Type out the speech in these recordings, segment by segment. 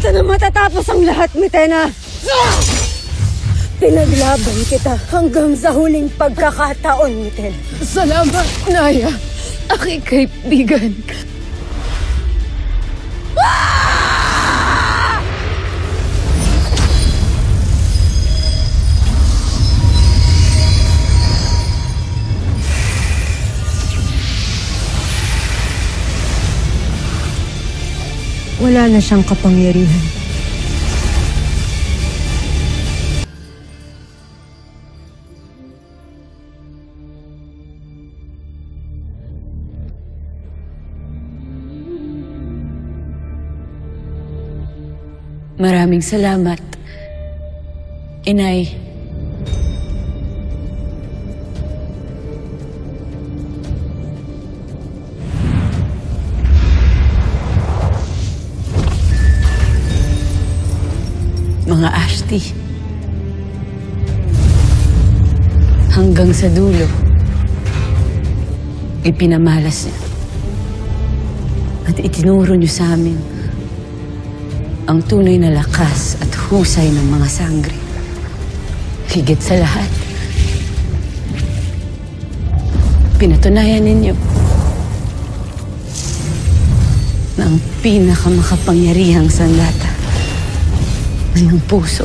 Dito na matatapos ang lahat, Mitena! Pinaglaban kita hanggang sa huling pagkakataon, Mitena. Salamat, Naya. Aking kaibigan. Wala na siyang kapangyarihan. Maraming salamat, Inay. Mga Ashti. Hanggang sa dulo, ipinamalas niya. At itinuro niyo sa amin ang tunay na lakas at husay ng mga sangre. Higit sa lahat, pinatunayan ninyo na ang pinakamakapangyarihang sandata ay ang puso,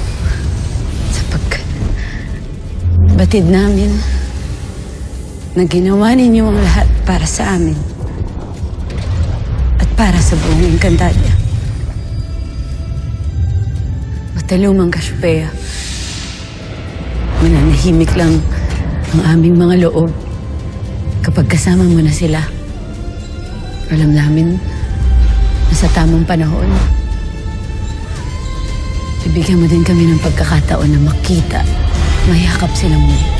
sapagkat batid namin na ginawa ninyo ang lahat para sa amin at para sa buong Encantadia. Matalumang Cassiopeia, mananahimik lang ang aming mga loob kapag kasama mo na sila. Alam namin na sa tamang panahon, ibigyan mo din kami ng pagkakataon na makita, mayakap silang muli.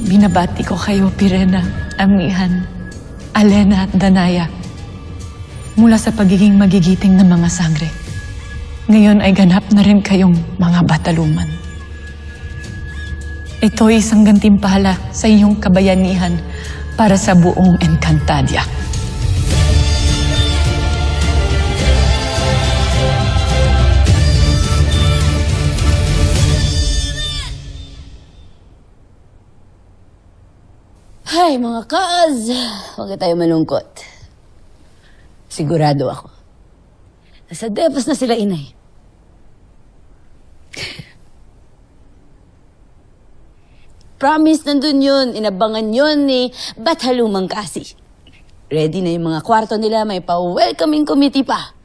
Binabati ko kayo, Pirena, Amihan, Alena at Danaya, mula sa pagiging magigiting ng mga sangre. Ngayon ay ganap na rin kayong mga bataluman. Ito'y isang gantimpala sa iyong kabayanihan para sa buong Encantadia. Hay, mga kaaz! Huwag tayo malungkot. Sigurado ako. Nasa depas na sila, Inay. Promise, nandun yun. Inabangan yun ni Bathalumang Kasi. Ready na yung mga kwarto nila. May pa-welcoming committee pa.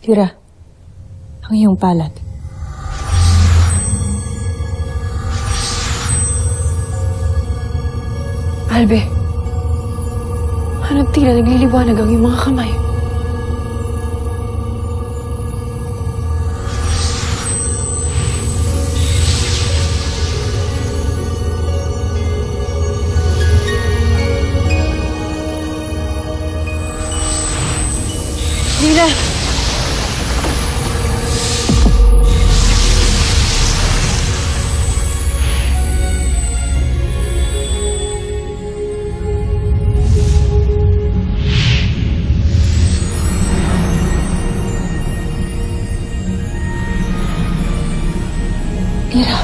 Tira, ang iyong palad. Albe, hanap tila nagliliwanag ang iyong mga kamay. Lila! Ira.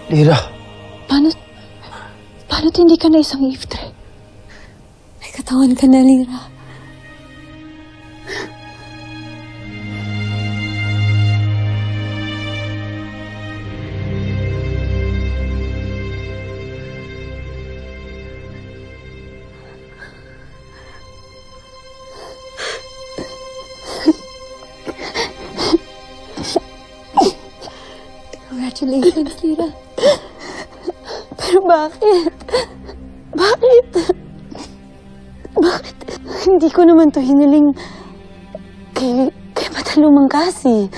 Lira. Paano hindi ka na isang iftre? May katawan ka na, Lira. Congratulations, Lira. Pero bakit? Bakit? Bakit? Hindi ko naman to hiniling kay Matalumang kasi.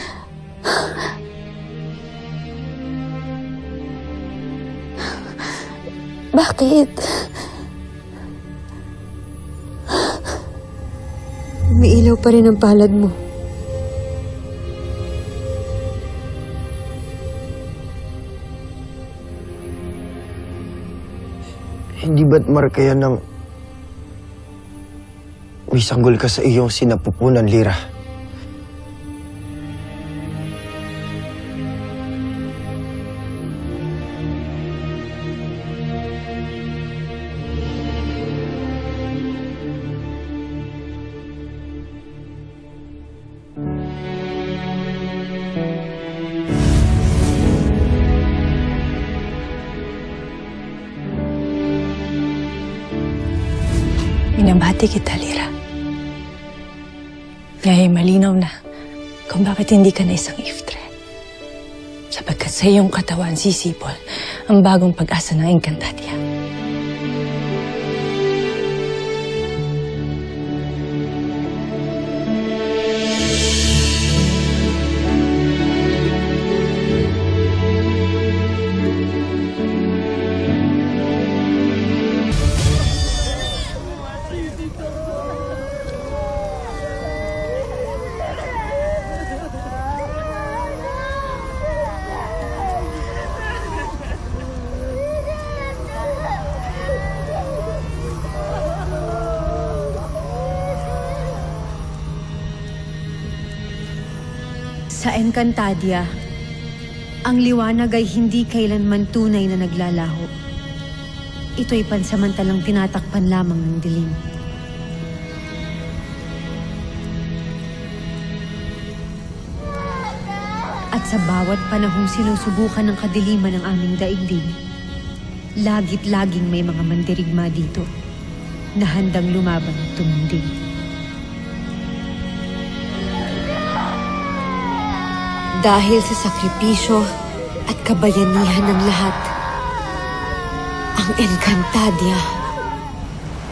Bakit? Umiilaw pa rin ang palad mo. Hindi ba't marka yan ng may sanggol ka sa iyong sinapupunan, Lira? Binabati kita, Lira. Ngayon malinaw na kung bakit hindi ka na isang iftre. Sapagkat sa iyong katawan sisipol ang bagong pag-asa ng Encantadia. Sa Encantadia, ang liwanag ay hindi kailanman tunay na naglalaho. Ito'y pansamantalang tinatakpan lamang ng dilim. At sa bawat panahong sinusubukan ng kadiliman ng aming daigdig, lagit laging may mga mandirigma dito na handang lumaban at tumindig. Dahil sa sakripisyo at kabayanihan ng lahat, ang Encantadia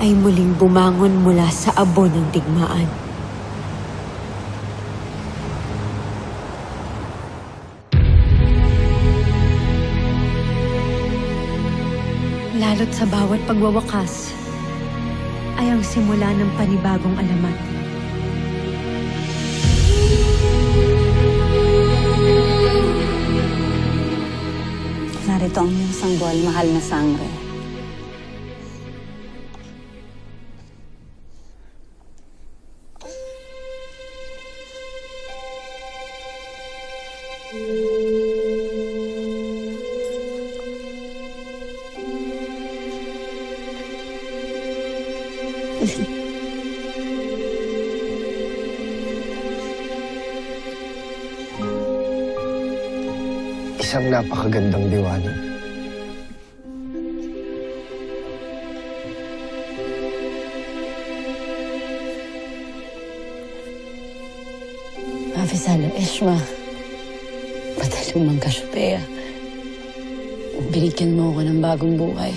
ay muling bumangon mula sa abo ng digmaan. Lalo't sa bawat pagwawakas ay ang simula ng panibagong alamat. Narito ang iyong sanggol, mahal na sangre. Isang napakagandang diwali. Avisalo Eshma, Matalumang Kasyopea, binigyan mo ako ng bagong buhay.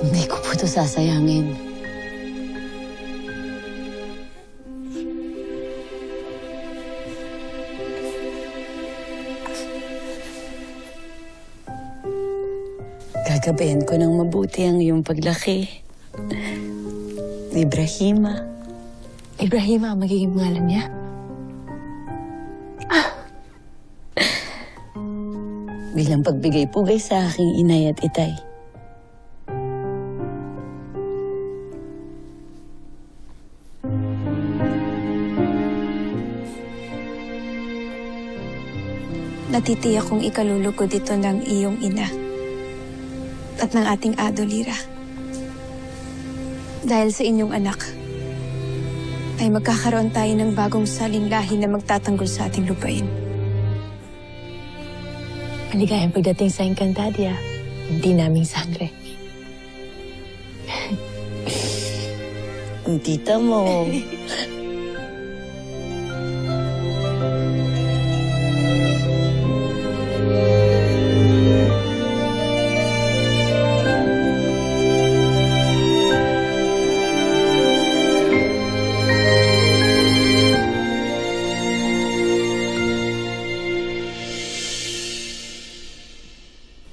Hindi ko po ito sasayangin. Gagabayan ko ng mabuti ang iyong paglaki. Ibrahima. Ibrahima ang magiging pangalan niya? Bilang pagbigay-pugay sa aking inay at itay. Natitiyak kong ikalulugod ito ng iyong ina. at ng ating Ado Lira. Dahil sa inyong anak, ay magkakaroon tayo ng bagong saling lahi na magtatanggol sa ating lupain. Maligayang pagdating sa Encantadia, hindi naming sangre. Ang tita mo.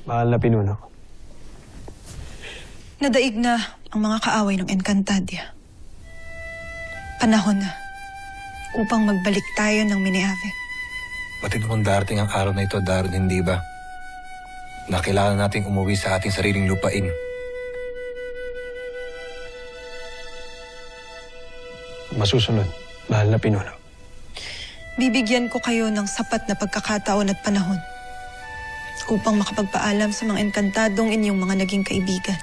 Mahal na pinuno. Nadaig na ang mga kaaway ng Encantadia. Panahon na upang magbalik tayo ng Mineave. Pati kung darating ang araw na ito, Daron, hindi ba? Na kailangan nating umuwi sa ating sariling lupain. Masusunod, mahal na pinuno. Bibigyan ko kayo ng sapat na pagkakataon at panahon upang makapagpaalam sa mga enkantadong inyong mga naging kaibigan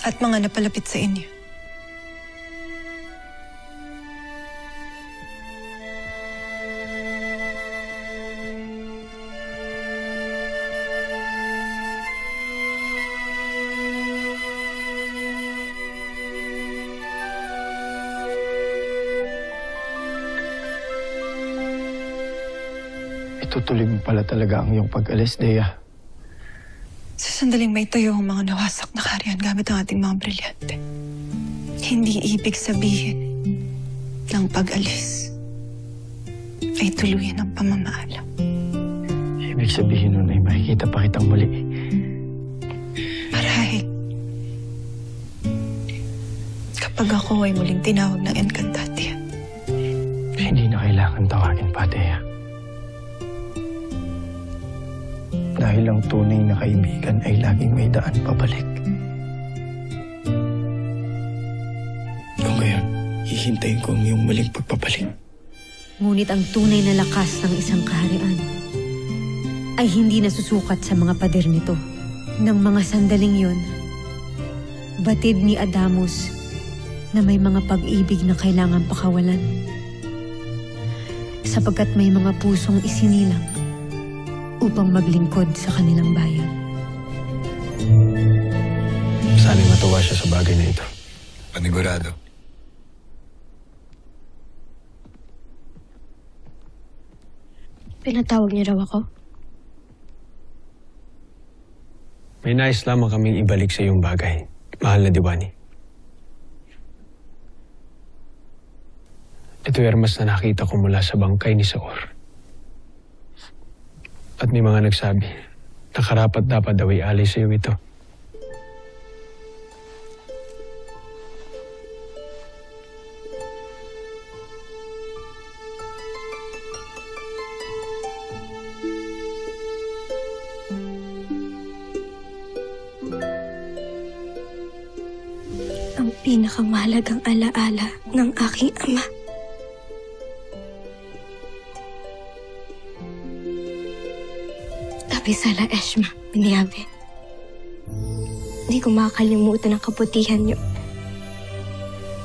at mga napalapit sa inyo. Itutuloy mo pala talaga ang iyong pag-alis, Dea. Sa sandaling may tayo ang mga nawasak na kaharian gamit ang ating mga brilyante. Hindi ibig sabihin ng pag-alis ay tuluyan ng pamamaalam. Ibig sabihin nun ay makikita pa kitang muli. Marahil, kapag ako ay muling tinawag ng Encantadia, Hindi na kailangan tawagin pa, Dea. Dahil ang tunay na kaibigan ay laging may daan pabalik. Kung kaya, hihintayin ko ang iyong muling pagpabalik. Ngunit ang tunay na lakas ng isang kaharian ay hindi nasusukat sa mga pader nito. Nang mga sandaling yun, batid ni Adamus na may mga pag-ibig na kailangan pakawalan. Sapagkat may mga pusong isinilang upang maglingkod sa kanilang bayan. Sana'y matuwa siya sa bagay na ito. Panigurado. Pinatawag niyo raw ako? May nais lamang kaming ibalik sa iyong bagay, mahal na Diwani. Ito'y armas na nakita ko mula sa bangkay ni Saor. At may mga nagsabi na karapat dapat daw i-alay sa iyo ito. Ang pinakamahalagang alaala ng aking ama. Abisala Eshma, Mineave. Hindi ko makakalimutan ang kabutihan niyo.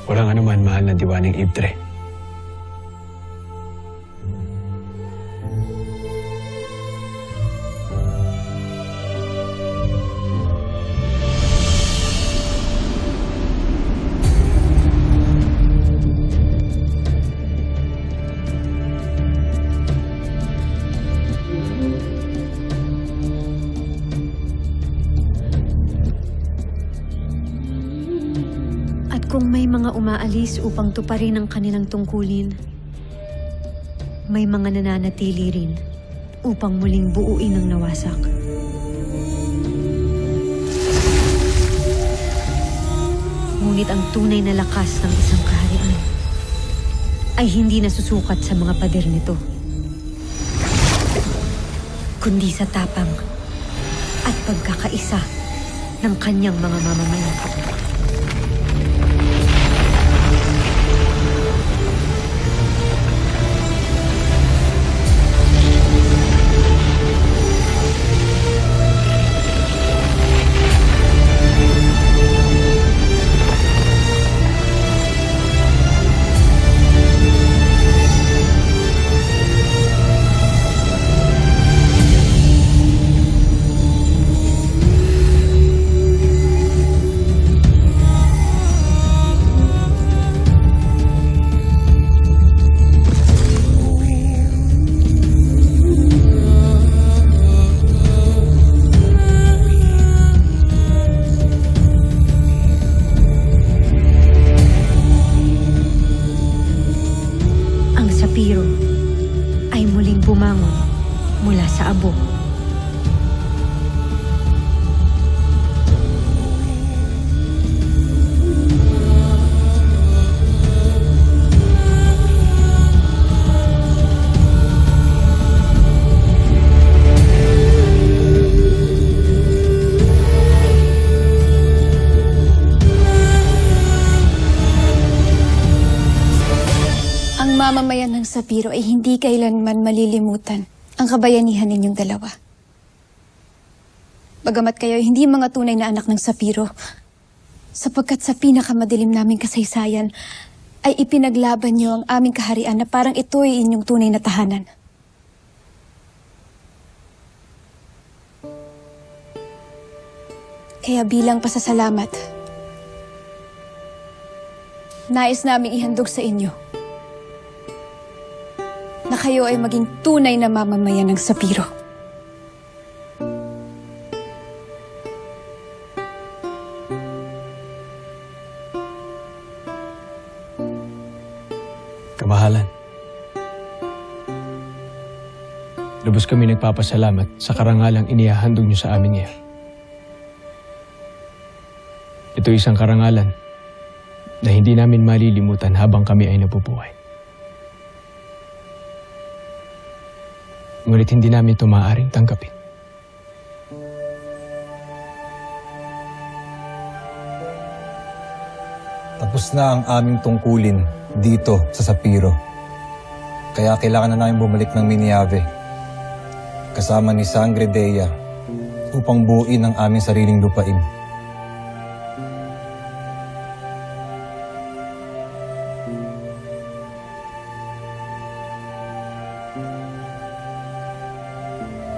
Walang anuman, mahal na Diwaning Ibtre. Kung may mga umaalis upang tuparin ang kanilang tungkulin, may mga nananatili rin upang muling buuin ang nawasak. Ngunit ang tunay na lakas ng isang kaharian ay hindi nasusukat sa mga pader nito, kundi sa tapang at pagkakaisa ng kanyang mga mamamayan. Sapiro ay hindi kailanman malilimutan ang kabayanihan ninyong dalawa. Bagamat kayo ay hindi mga tunay na anak ng Sapiro, sapagkat sa pinakamadilim naming kasaysayan ay ipinaglaban niyo ang aming kaharian na parang ito ay inyong tunay na tahanan. Kaya bilang pasasalamat, nais naming ihandog sa inyo na kayo ay maging tunay na mamamayan ng Sapiro. Kamahalan. Lubos kami nagpapasalamat sa karangalang inihahandog niyo sa amin ngayon. Ito isang karangalan na hindi namin malilimutan habang kami ay nabubuhay. Ngunit hindi namin ito maaaring tanggapin. Tapos na ang aming tungkulin dito sa Sapiro. Kaya kailangan na namin bumalik ng Miniave kasama ni Sangre Dea upang buuin ang aming sariling lupain.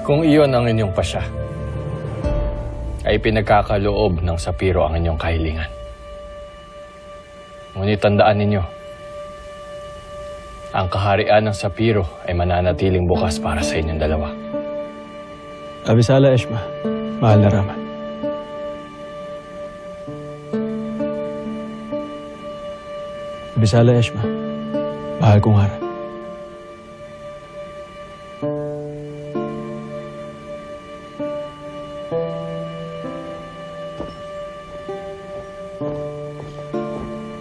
Kung iyon ang inyong pasya, ay pinagkakaloob ng Sapiro ang inyong kahilingan. Ngunit tandaan ninyo, ang kaharian ng Sapiro ay mananatiling bukas para sa inyong dalawa. Abisala Eshma, mahal na Rama. Abisala Eshma, mahal kong Hara.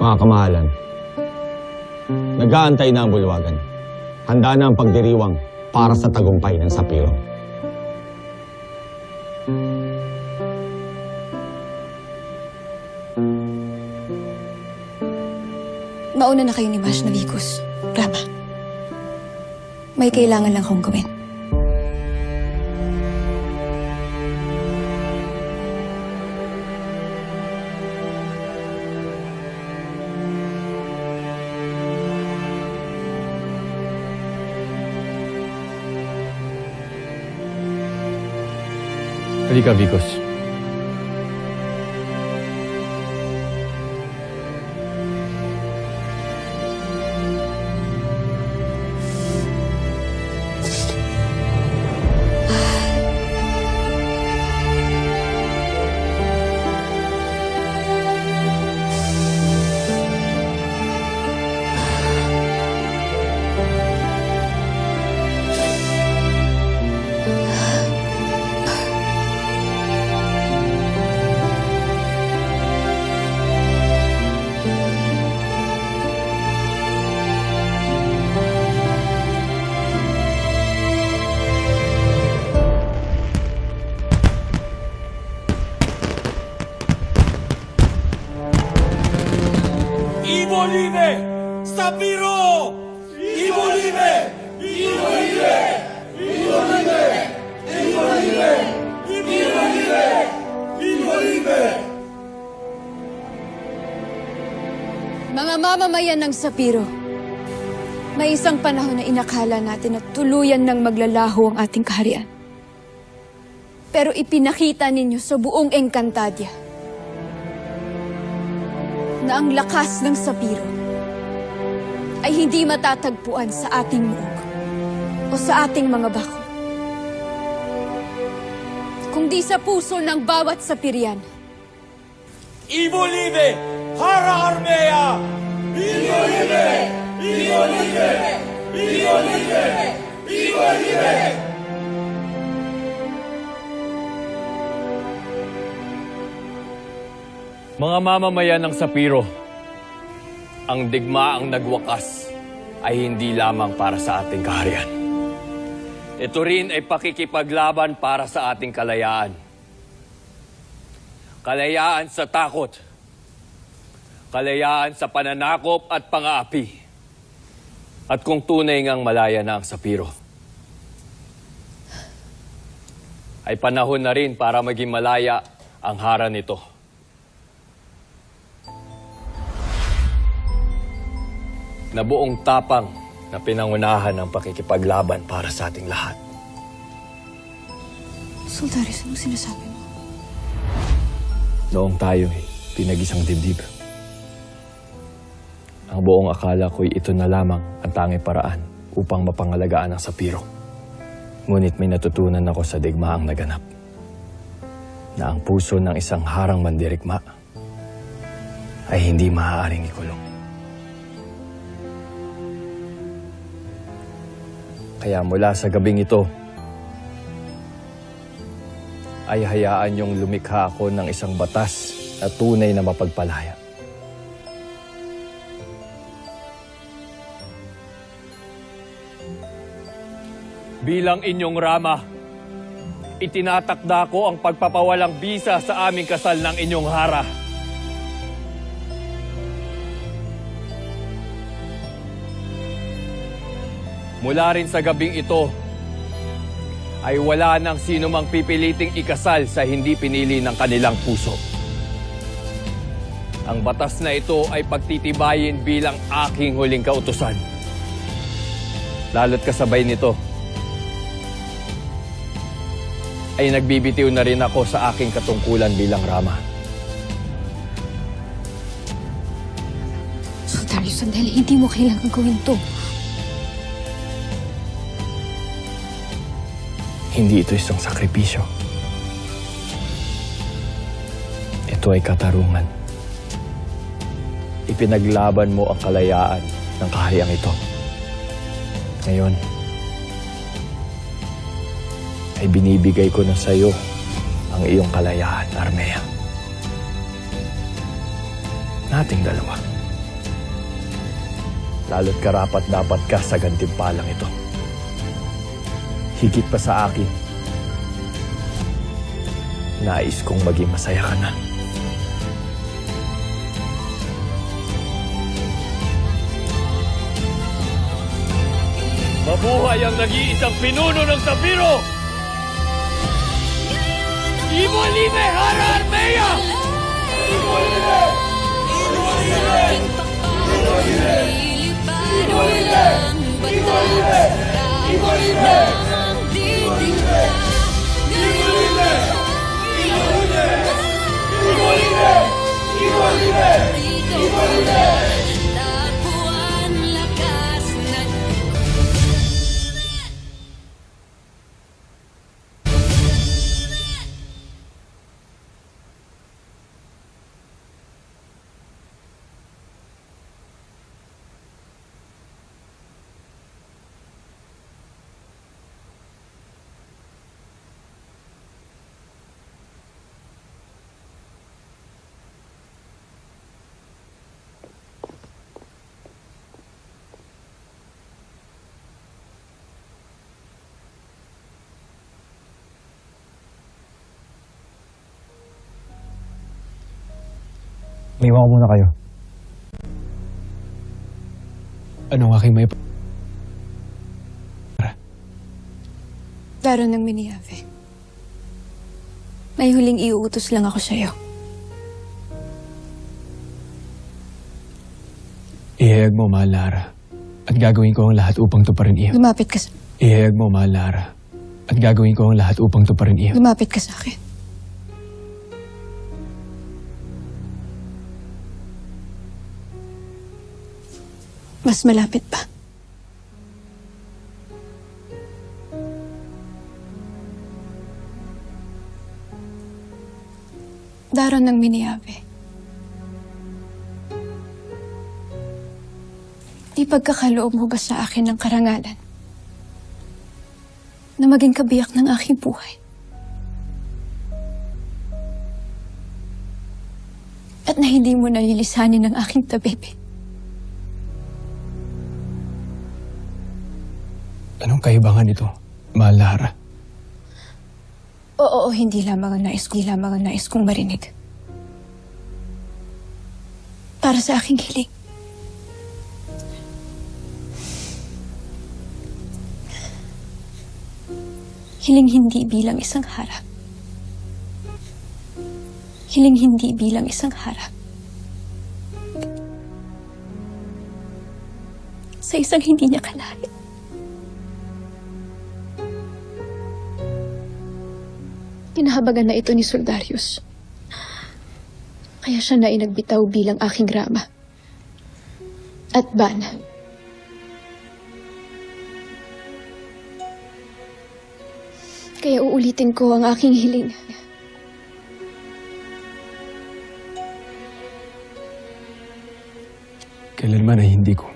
Mga kamahalan, nag-aantay na ang bulwagan. Handa na ang pagdiriwang para sa tagumpay ng Sapiro. Mauna na kayo ni Mash Navikus, Rama. May kailangan lang akong gawin. Halika, Vicos. Mga mamamayan ng Sapiro, may isang panahon na inakala natin na tuluyan ng maglalaho ang ating kaharian. Pero ipinakita ninyo sa buong Encantadia na ang lakas ng Sapiro ay hindi matatagpuan sa ating muog o sa ating mga bako, kundi sa puso ng bawat Sapirian. Ivo Live! Hara Armea! Ivo Live! Ivo Live! Ivo Live! Ivo Live! Mga mamamayan ng Sapiro, ang digmaang nagwakas ay hindi lamang para sa ating kaharian. Ito rin ay pakikipaglaban para sa ating kalayaan. Kalayaan sa takot. Kalayaan sa pananakop at pang-aapi. At kung tunay ngang malaya na ang Sapiro, ay panahon na rin para maging malaya ang hara nito. Na buong tapang na pinangunahan ng pakikipaglaban para sa ating lahat. Sultaris, anong sinasabi mo? Noong tayo'y pinag-isang dibdib, ang buong akala ko'y ito na lamang ang tanging paraan upang mapangalagaan ang Sapiro. Ngunit may natutunan ako sa digmaang naganap na ang puso ng isang harang mandirigma ay hindi maaaring ikulong. Kaya mula sa gabing ito, ay hayaan niyong lumikha ako ng isang batas na tunay na mapagpalaya. Bilang inyong rama, itinatakda ko ang pagpapawalang bisa sa aming kasal ng inyong hara. Mula rin sa gabing ito, ay wala nang sino mang pipiliting ikasal sa hindi pinili ng kanilang puso. Ang batas na ito ay pagtitibayin bilang aking huling kautusan. Lalo't kasabay nito, ay nagbibitiw na rin ako sa aking katungkulan bilang rama. Sultaris, sandali, hindi mo kailangan gawin to. Hindi ito isang sakripisyo. Ito ay katarungan. Ipinaglaban mo ang kalayaan ng kahariang ito. Ngayon, ay binibigay ko na sa iyo ang iyong kalayaan, Armea. Nating dalawa. Lalo't karapat dapat ka sa gantimpalang ito. Higit pa sa akin, nais kong maging masaya ka na. Mabuhay ang nag-iisang pinuno ng Sapiro! Ibo Libe Hara Armea! Ibo Libe! Ibo Libe! Ibo Libe! Ibo Libe! Ibo Libe! Ibo Libe! Ibo Libe! Ibo Libe! Ibo Libe! Ibo Libe! Ibo Libe! Ibo Libe! Maiwan ko muna kayo. Anong aking may... Daro ng Miniave. May huling iuutos lang ako sa'yo. Ihayag mo, mahal Lara. At gagawin ko ang lahat upang tuparin iyo. Lumapit ka sa... Ihayag mo, mahal Lara. At gagawin ko ang lahat upang tuparin iyo. Lumapit ka sa akin. Mas malapit pa. Daro ng Miniave. Di pagkakaloob mo ba sa akin ng karangalan na maging kabiyak ng aking buhay? At na hindi mo nalilisanin ng aking tabibi? Anong kaibangan nito, mahal Lara? Oo, hindi lamang ang nais kong marinig. Para sa aking hiling. Hiling hindi bilang isang harap. Hiling hindi bilang isang harap. Sa isang hindi niya kalahit. Pinahabagan na ito ni Soldarius. Kaya siya na inagbitaw bilang aking rama. At bana. Kaya uulitin ko ang aking hiling. Kailanman ay hindi ko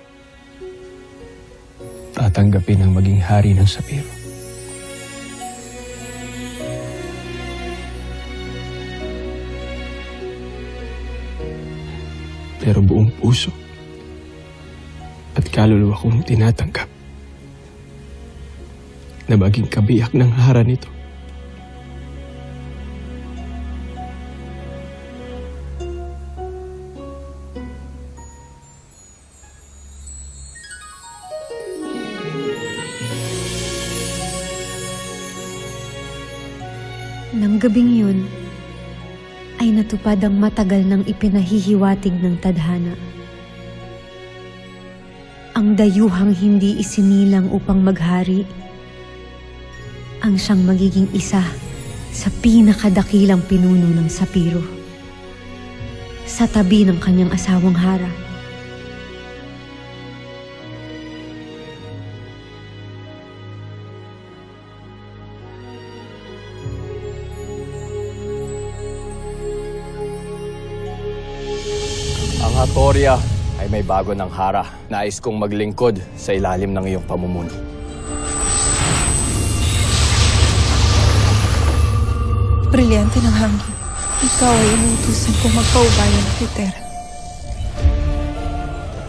tatanggapin ang maging hari ng Sapiro. Pero buong puso at kaluluwa kong tinatanggap na maging kabiyak ng hara nito. Nang gabing yun, ay natupad ang matagal ng ipinahihiwatig ng tadhana. Ang dayuhang hindi isinilang upang maghari, ang siyang magiging isa sa pinakadakilang pinuno ng Sapiro. Sa tabi ng kanyang asawang Hara. Ang Hatoria ay may bago ng hara. Nais kong maglingkod sa ilalim ng iyong pamumuno. Brilyante ng hangin. Ikaw ay inuutusan kong magpaubayan kay Terra.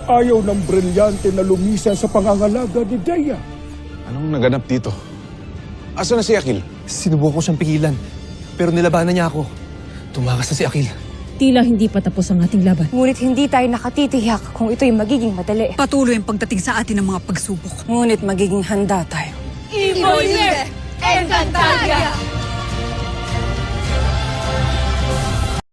Ayaw ng brilyante na lumisan sa pangangalaga ni Deya. Anong naganap dito? Asa na si Akil? Sinubukan ko siyang pigilan, pero nilabanan niya ako. Tumakas na si Akil. Tila hindi pa tapos ang ating laban. Ngunit hindi tayo nakatitiyak kung ito'y magiging madali. Patuloy ang pagdating sa atin ng mga pagsubok. Ngunit magiging handa tayo. Ibolide! Encantadia!